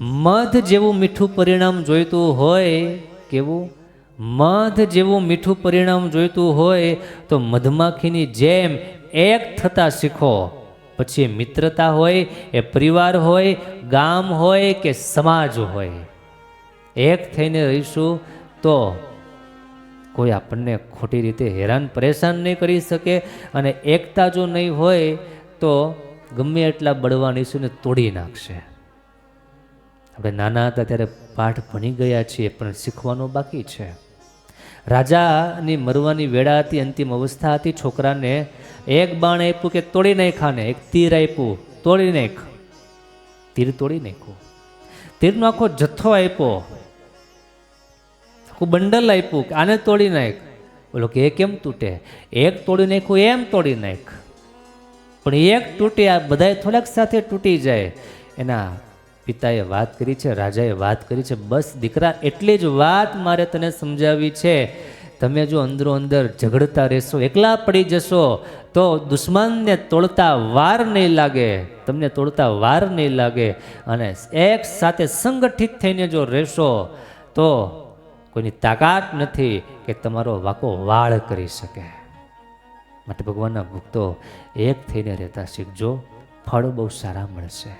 મધ જેવું મીઠું પરિણામ જોઈતું હોય, કેવું મધ જેવું મીઠું પરિણામ જોઈતું હોય તો મધમાખીની જેમ એક થતા શીખો. પછી એ મિત્રતા હોય, એ પરિવાર હોય, ગામ હોય કે સમાજ હોય, એક થઈને રહીશું તો કોઈ આપણને ખોટી રીતે હેરાન પરેશાન નહીં કરી શકે. અને એકતા જો નહીં હોય તો ગમે એટલા બળવાનીશુને તોડી નાખશે. આપણે નાના હતા ત્યારે પાઠ ભણી ગયા છીએ, પણ શીખવાનું બાકી છે. રાજાની મરવાની વેળા હતી, અંતિમ અવસ્થા હતી. છોકરાને એક બાણ આપ્યું કે તોડી નાખાને, એક તીર આપ્યું તોડી નાખ. તીર તોડી નાખ્યું. તીરનો આખો જથ્થો આપ્યો, આખું બંડલ આપ્યું કે આને તોડી નાખ. બોલો કે એ કેમ તૂટે? એક તોડી નાખ્યું એમ તોડી નાખ. પણ એક તૂટે, આ બધા થોડાક સાથે તૂટી જાય. એના પિતાએ વાત કરી છે, રાજાએ વાત કરી છે, બસ દીકરા એટલી જ વાત મારે તને સમજાવી છે. તમે જો અંદરો અંદર ઝઘડતા રહેશો, એકલા પડી જશો તો દુશ્મનને તોડતા વાર નહીં લાગે, તમને તોડતા વાર નહીં લાગે. અને એક સાથે સંગઠિત થઈને જો રહેશો તો કોઈની તાકાત નથી કે તમારો વાકો વાળ કરી શકે. માટે ભગવાનના ભક્તો એક થઈને રહેતા શીખજો, ફળ બહુ સારા મળશે.